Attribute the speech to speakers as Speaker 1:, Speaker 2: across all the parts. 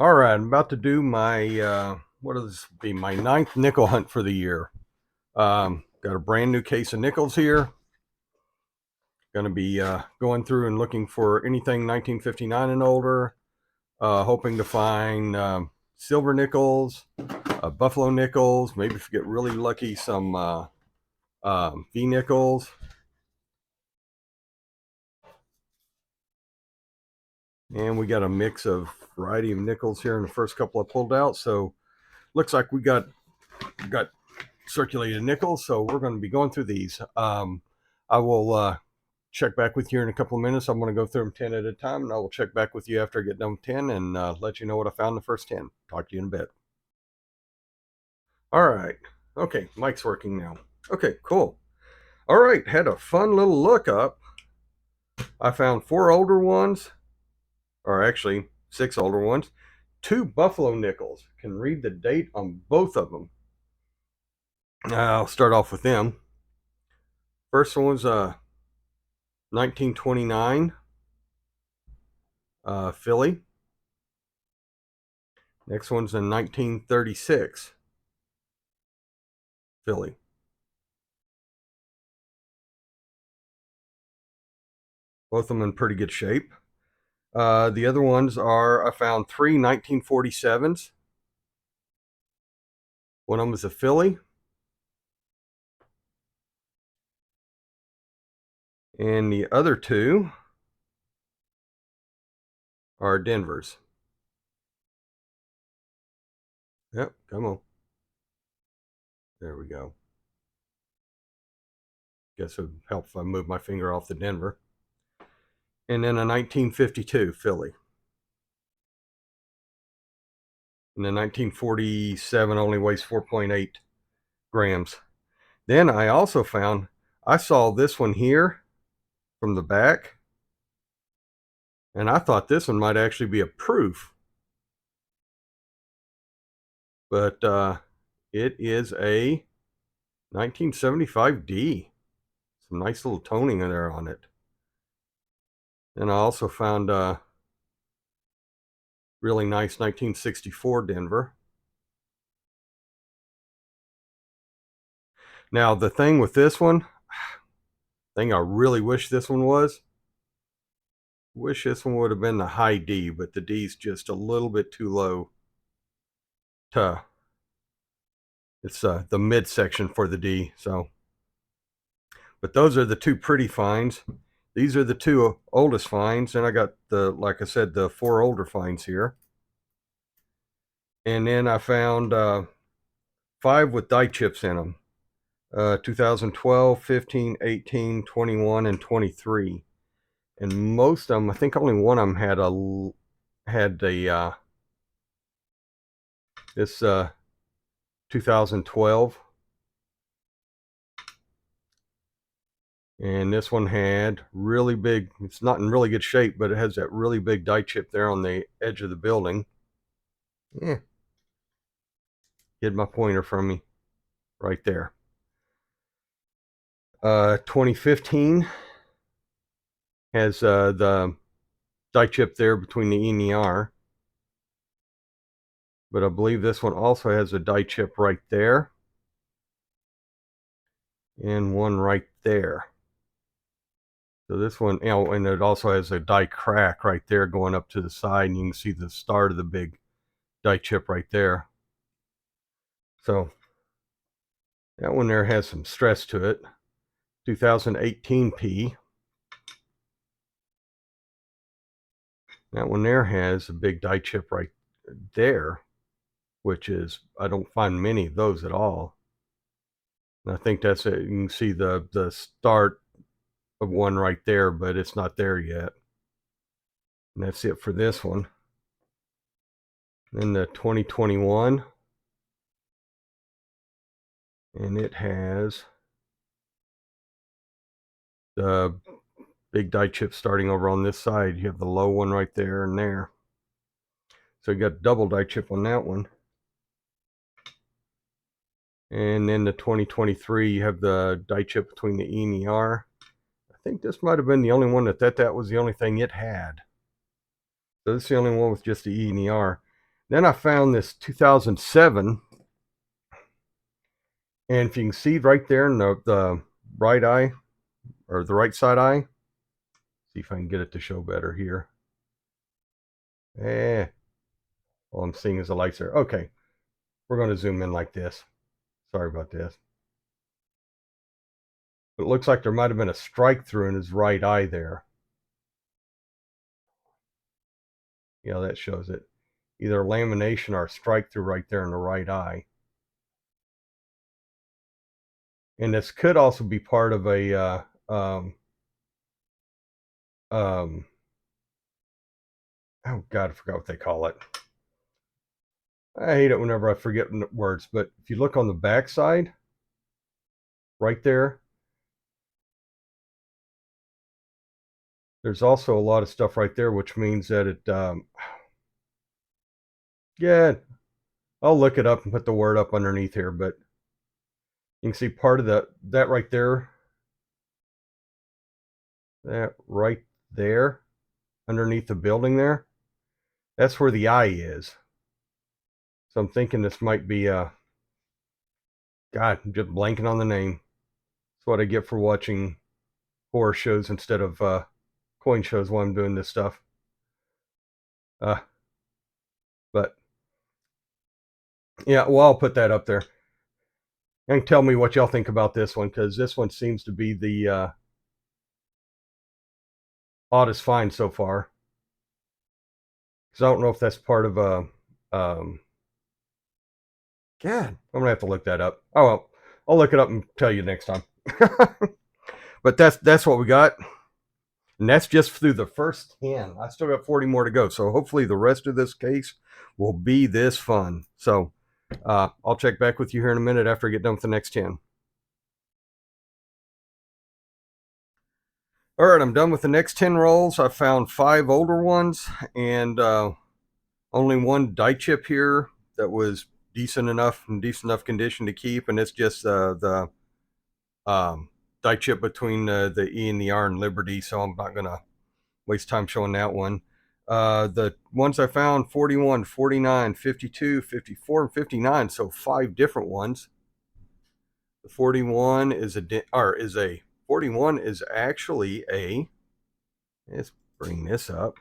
Speaker 1: All right, I'm about to do my what will this be? My ninth nickel hunt for the year. Got a brand new case of nickels here. Going to be going through and looking for anything 1959 and older. Hoping to find silver nickels, buffalo nickels. Maybe if you get really lucky, some V nickels. And we got a mix of variety of nickels here in the first couple I pulled out. So looks like we got circulated nickels, so we're going to be going through these. I will check back with you in a couple of minutes. I'm going to go through them 10 at a time, and I will check back with you after I get done with 10 and let you know what I found in the first 10. Talk to you in a bit. All right. Okay, mic's working now. Okay, cool. All right, had a fun little look up. I found 4 older ones, or actually 6 older ones, 2 buffalo nickels. Can read the date on both of them. I'll start off with them. First one was 1929 Philly. Next one's in 1936 Philly. Both of them in pretty good shape. The other ones are, I found 3 1947s. One of them is a Philly. And the other 2 are Denvers. Yep, come on. There we go. Guess it would help if I move my finger off the Denver. And then a 1952 Philly. And the 1947 only weighs 4.8 grams. Then I also found, I saw this one here from the back, and I thought this one might actually be a proof, but it is a 1975D. Some nice little toning in there on it. And I also found a really nice 1964 Denver. Now the thing with this one, thing I really wish this one was, wish this one would have been the high D, but the D's just a little bit too low to, it's the midsection for the D. So, but those are the 2 pretty finds. These are the 2 oldest finds, and I got the, like I said, the 4 older finds here. And then I found 5 with die chips in them. 2012, 15, 18, 21, and 23. And most of them, I think only one of them had the this 2012, and this one had really big, it's not in really good shape, but it has that really big die chip there on the edge of the building. Yeah, hid my pointer from me right there. 2015 has the die chip there between the E and the R, but I believe this one also has a die chip right there and one right there. So this one, you know, and it also has a die crack right there going up to the side, and you can see the start of the big die chip right there. So that one there has some stress to it. 2018 P. That one there has a big die chip right there, which is, I don't find many of those at all. And I think that's it. You can see the start of one right there, but it's not there yet. And that's it for this one. Then the 2021, and it has the big die chip starting over on this side. You have the low one right there and there. So you got double die chip on that one. And then the 2023, you have the die chip between the E and the R. I think this might have been the only one that was the only thing it had. So this is the only one with just the E and the R. Then I found this 2007, and if you can see right there in the right eye, or the right side eye, see if I can get it to show better here. All I'm seeing is the lights there. Okay, we're going to zoom in like this. Sorry about this. But it looks like there might have been a strike through in his right eye there. Yeah, that shows it. Either lamination or a strike through right there in the right eye. And this could also be part of a oh God, I forgot what they call it. I hate it whenever I forget words, but if you look on the back side, right there, there's also a lot of stuff right there, which means that it, yeah, I'll look it up and put the word up underneath here, but you can see part of that right there, that right there, underneath the building there, that's where the eye is. So I'm thinking this might be, God, I'm just blanking on the name. That's what I get for watching horror shows instead of coin shows while I'm doing this stuff. Uh, but yeah, well, I'll put that up there. And tell me what y'all think about this one, because this one seems to be the oddest find so far. Because I don't know if that's part of a. God, I'm gonna have to look that up. Oh well, I'll look it up and tell you next time. But that's what we got, and that's just through the first 10. I still got 40 more to go, so hopefully the rest of this case will be this fun. So I'll check back with you here in a minute after I get done with the next 10. All right, I'm done with the next 10 rolls. I found 5 older ones and only one die chip here that was decent enough condition to keep, and it's just the die chip between the E and the R and Liberty, so I'm not going to waste time showing that one. The ones I found, 41, 49, 52, 54, and 59, so 5 different ones. The 41 is a 41 is actually a, let's bring this up,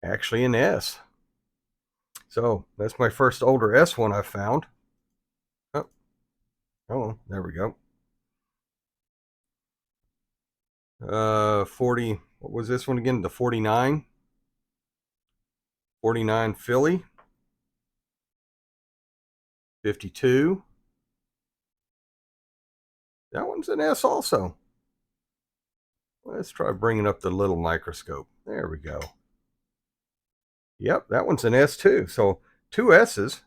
Speaker 1: actually an S. So that's my first older S one I found. Oh, there we go. 40, what was this one again? The 49. 49 Philly. 52. That one's an S also. Let's try bringing up the little microscope. There we go. Yep, that one's an S too. So 2 S's.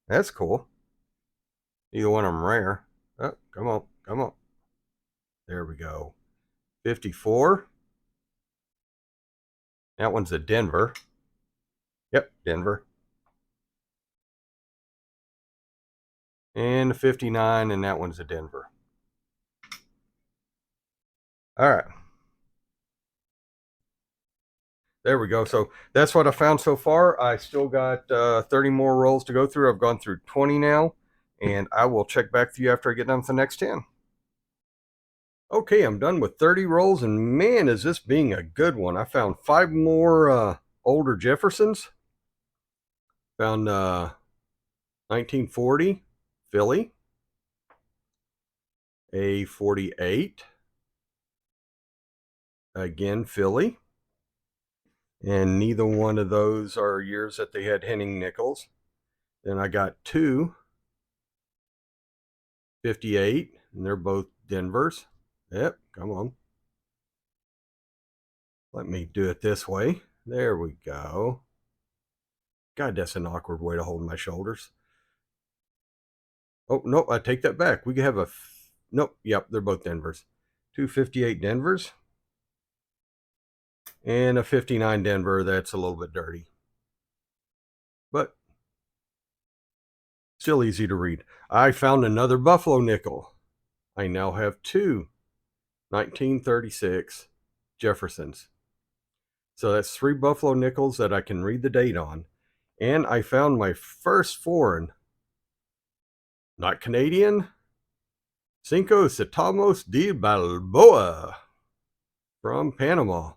Speaker 1: That's cool. Either one of them rare. Oh, come on, come on. There we go. 54. That one's a Denver. Yep, Denver. And a 59, and that one's a Denver. All right. There we go. So that's what I found so far. I still got 30 more rolls to go through. I've gone through 20 now, and I will check back with you after I get done with the next 10. Okay, I'm done with 30 rolls, and man, is this being a good one. I found 5 more older Jeffersons. Found 1940 Philly, a 48, again Philly, and neither one of those are years that they had Henning nickels. Then I got 2 58, and they're both Denvers. Yep, come on. Let me do it this way. There we go. God, that's an awkward way to hold my shoulders. Oh, no, I take that back. We could have a, nope, yep, they're both Denvers. 258 Denvers. And a 59 Denver, that's a little bit dirty. But still easy to read. I found another Buffalo nickel. I now have 2 1936 Jeffersons. So that's 3 Buffalo nickels that I can read the date on. And I found my first foreign, not Canadian, Cinco Centavos de Balboa from Panama,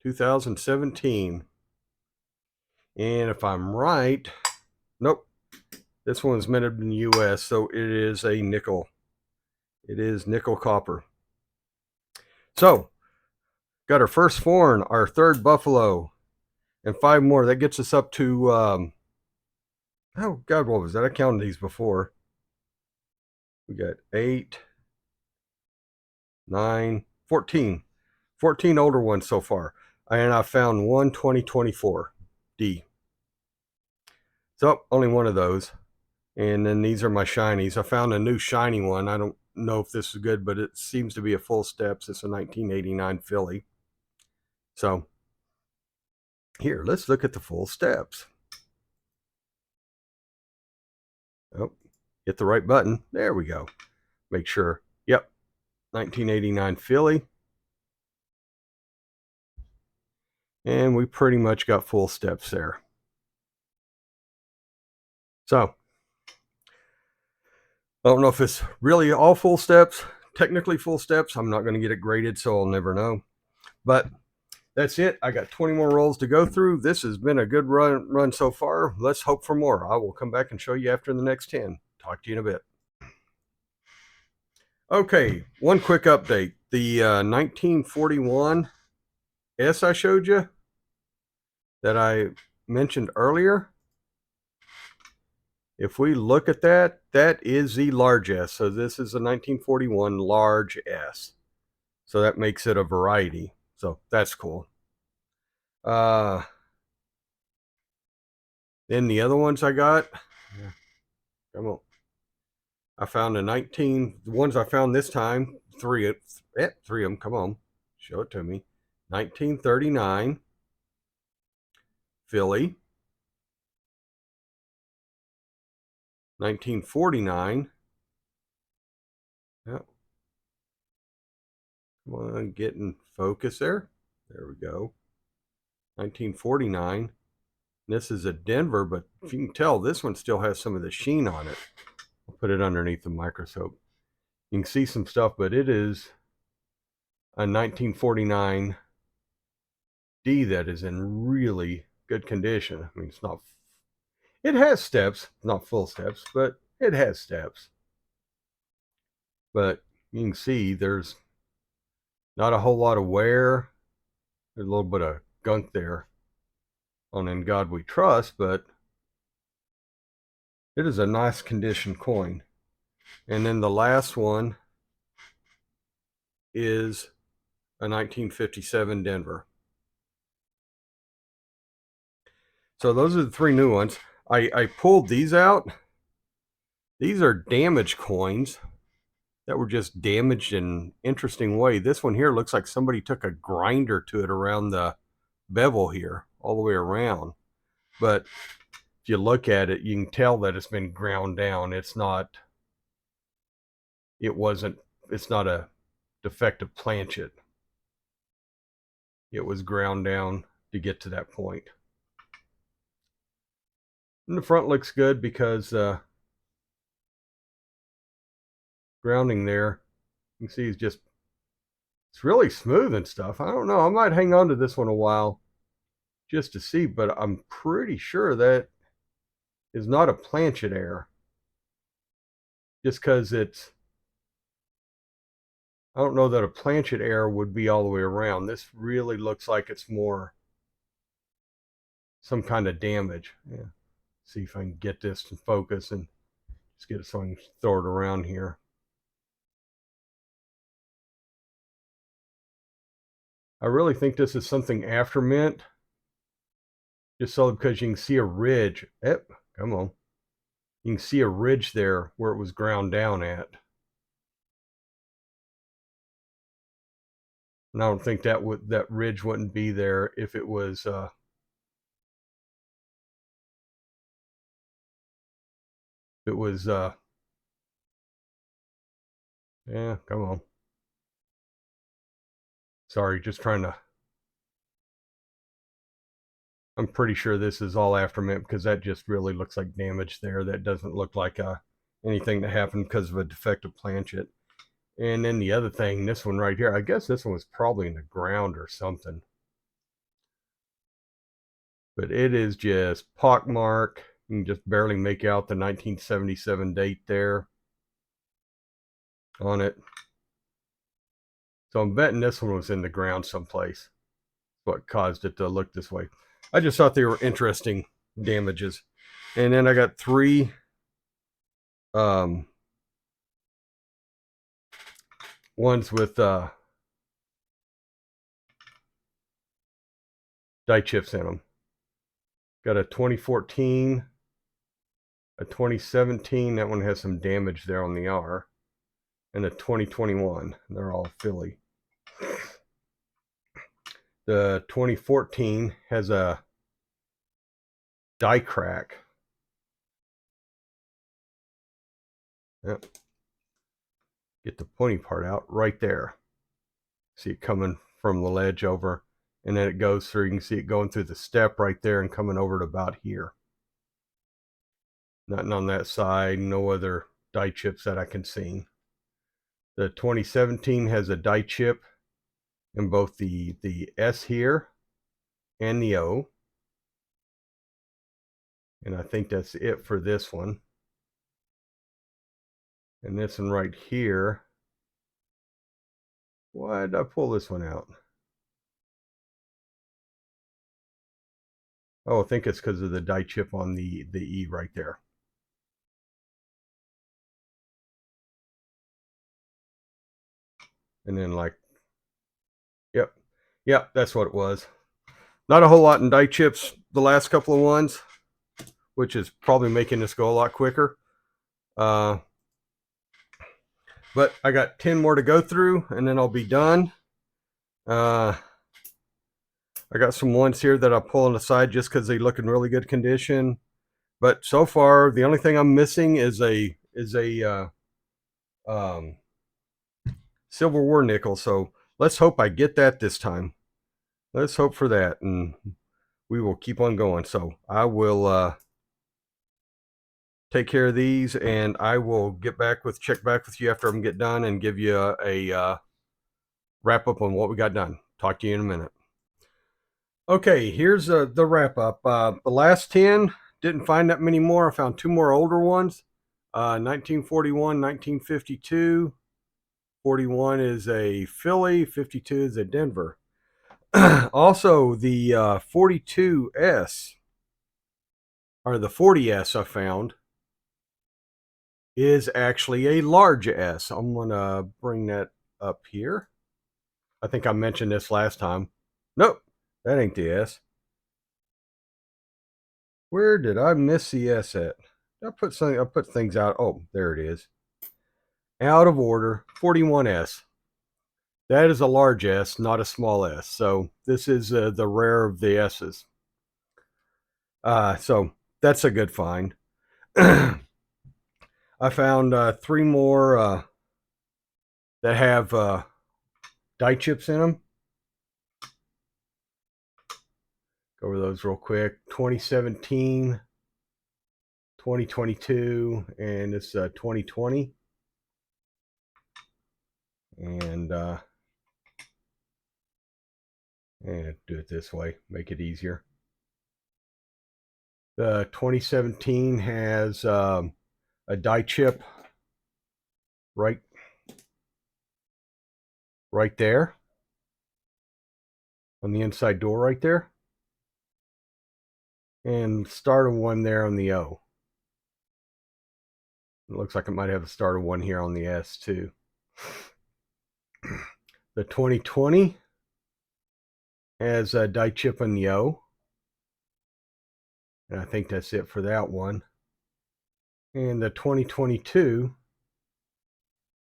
Speaker 1: 2017. And if I'm right, nope, this one's meant in the US, so it is a nickel. It is nickel copper. So, got our first foreign, our third buffalo, and 5 more. That gets us up to, oh God, what was that? I counted these before. We got 8, 9, 14. 14 older ones so far. And I found one 2024 D. So, only one of those. And then these are my shinies. I found a new shiny one. I don't know if this is good, but it seems to be a full steps. It's a 1989 filly. So, here, let's look at the full steps. Oh, hit the right button. There we go. Make sure. Yep, 1989 filly. And we pretty much got full steps there. So, I don't know if it's really all full steps, technically full steps. I'm not going to get it graded, so I'll never know. But that's it. I got 20 more rolls to go through. This has been a good run so far. Let's hope for more. I will come back and show you after the next 10. Talk to you in a bit. Okay, one quick update. The 1941 S I showed you that I mentioned earlier, if we look at that, that is the large S. So this is a 1941 large S. So that makes it a variety. So that's cool. Then the other ones I got, come on. I found the ones I found this time, three of them, come on, show it to me. 1939, Philly, 1949, oh, come on, get in focus there. There we go. 1949. This is a Denver, but if you can tell, this one still has some of the sheen on it. I'll put it underneath the microscope. You can see some stuff, but it is a 1949 D that is in really good condition. I mean, it's not, it has steps, not full steps, but it has steps. But you can see there's not a whole lot of wear. There's a little bit of gunk there on In God We Trust, but it is a nice condition coin. And then the last one is a 1957 Denver. So those are the 3 new ones. I pulled these out. These are damaged coins that were just damaged in an interesting way. This one here looks like somebody took a grinder to it around the bevel here, all the way around. But if you look at it, you can tell that it's been ground down. It's not a defective planchet. It was ground down to get to that point. And the front looks good because grounding there, you can see it's really smooth and stuff. I don't know. I might hang on to this one a while just to see, but I'm pretty sure that is not a planchet air. Just because I don't know that a planchet air would be all the way around. This really looks like it's more some kind of damage. Yeah. See if I can get this to focus and just get it so I can throw it around here. I really think this is something after mint. Just so because you can see a ridge. Yep, come on. You can see a ridge there where it was ground down at. And I don't think that ridge wouldn't be there if it was yeah, come on. Sorry, just trying to I'm pretty sure this is all aftermint because that just really looks like damage there. That doesn't look like anything that happened because of a defective planchet. And then the other thing, this one right here, I guess this one was probably in the ground or something. But it is just pockmark. You can just barely make out the 1977 date there on it. So I'm betting this one was in the ground someplace. What caused it to look this way. I just thought they were interesting damages. And then I got 3 ones with die chips in them. Got a 2014, a 2017. That one has some damage there on the R, and a 2021. They're all Philly. The 2014 has a die crack. Yep. Get the pointy part out right there. See it coming from the ledge over, and then it goes through. You can see it going through the step right there and coming over to about here. Nothing on that side. No other die chips that I can see. The 2017 has a die chip in both the S here and the O. And I think that's it for this one. And this one right here. Why did I pull this one out? Oh, I think it's because of the die chip on the E right there. And then like, yep, that's what it was. Not a whole lot in die chips the last couple of ones, which is probably making this go a lot quicker. But I got 10 more to go through, and then I'll be done. I got some ones here that I'm pulling aside just because they look in really good condition. But so far, the only thing I'm missing is a Civil War nickel. So let's hope I get that this time. Let's hope for that, and we will keep on going. So I will take care of these, and I will check back with you after I'm get done and give you a wrap up on what we got done. Talk to you in a minute. Okay, here's the wrap up. The last 10, didn't find that many more. I found 2 more older ones. 1941, 1952. 41 is a Philly, 52 is a Denver. Also, the 42S, or the 40S I found, is actually a large S. I'm going to bring that up here. I think I mentioned this last time. Nope, that ain't the S. Where did I miss the S at? I put things out. Oh, there it is. Out of order. 41S. That is a large S, not a small S. So this is the rare of the S's. So that's a good find. I found 3 more that have die chips in them. Go over those real quick. 2017, 2022, and it's 2020. And do it this way, make it easier. The 2017 has a die chip right there on the inside door right there, and start of one there on the O. It looks like it might have a start of one here on the S too. The 2020 has a die chip on the O, and I think that's it for that one. And the 2022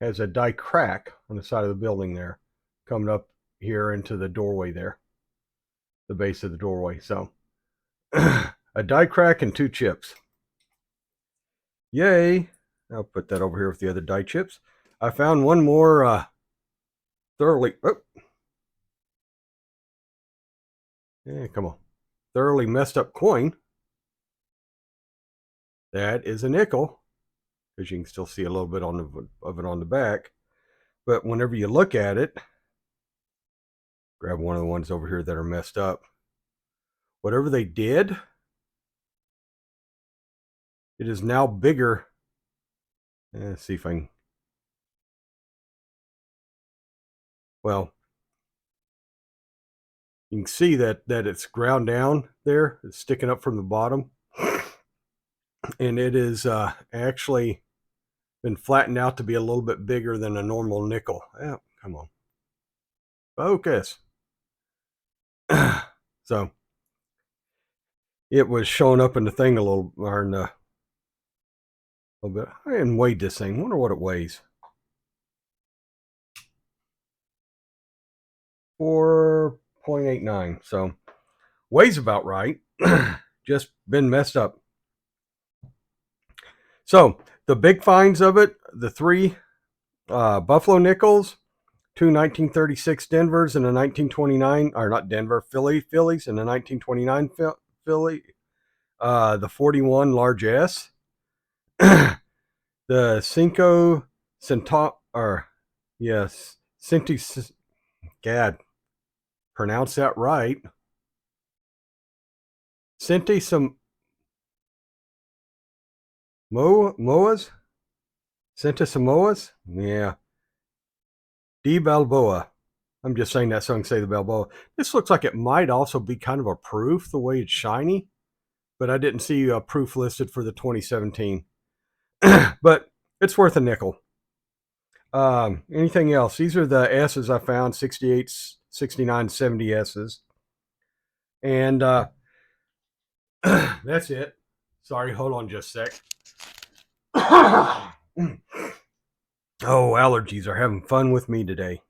Speaker 1: has a die crack on the side of the building there, coming up here into the doorway there, the base of the doorway. So a die crack and 2 chips. Yay! I'll put that over here with the other die chips. I found one more thoroughly. Oh. Yeah, come on. thoroughly messed up coin. That is a nickel, because you can still see a little bit of it on the back. But whenever you look at it, grab one of the ones over here that are messed up. Whatever they did, it is now bigger. Let's see if I can. Well, you can see that it's ground down there. It's sticking up from the bottom. And it is actually been flattened out to be a little bit bigger than a normal nickel. Oh, come on. Focus. So it was showing up in the thing a little, or in a little bit. I hadn't weighed this thing. Wonder what it weighs. 4.89. So weighs about right. Just been messed up. So the big finds of it, the three Buffalo nickels, two 1936 Denvers and a 1929, or not Denver, Phillies and a 1929 Philly, the 41 large S, the Cinco Cento, or yes, Cinti, Gad, pronounce that right. Cinti some Moas? Cinti Samoas? Yeah. D Balboa. I'm just saying that so I can say the Balboa. This looks like it might also be kind of a proof the way it's shiny, but I didn't see a proof listed for the 2017. But it's worth a nickel. Anything else? These are the S's I found, 68, 69, 70 S's. And that's it. Sorry, hold on just a sec. Oh, allergies are having fun with me today.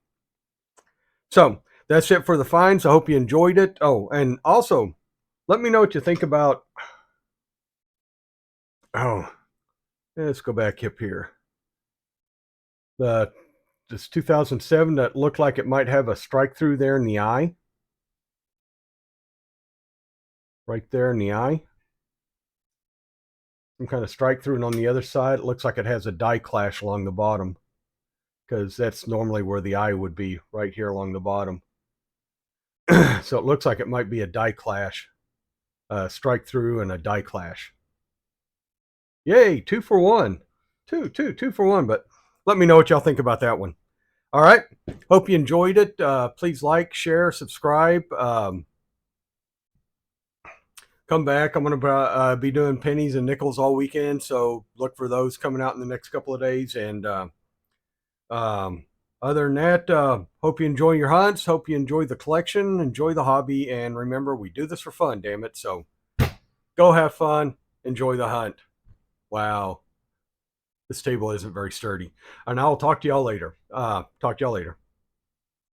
Speaker 1: So that's it for the finds. I hope you enjoyed it. Oh, and also, let me know what you think about. Oh, let's go back up here. This 2007 that looked like it might have a strike through there in the eye. Right there in the eye. Some kind of strike through, and on the other side, it looks like it has a die clash along the bottom, because that's normally where the eye would be, right here along the bottom. So it looks like it might be a die clash, strike through and a die clash. Yay, 2 for 1. Two for 1, but let me know what y'all think about that one. All right, hope you enjoyed it. Please like, share, subscribe. Come back. I'm going to be doing pennies and nickels all weekend, so look for those coming out in the next couple of days. And other than that, hope you enjoy your hunts. Hope you enjoy the collection, enjoy the hobby, and remember, we do this for fun, damn it. So go have fun, enjoy the hunt. Wow, this table isn't very sturdy. And I'll talk to y'all later.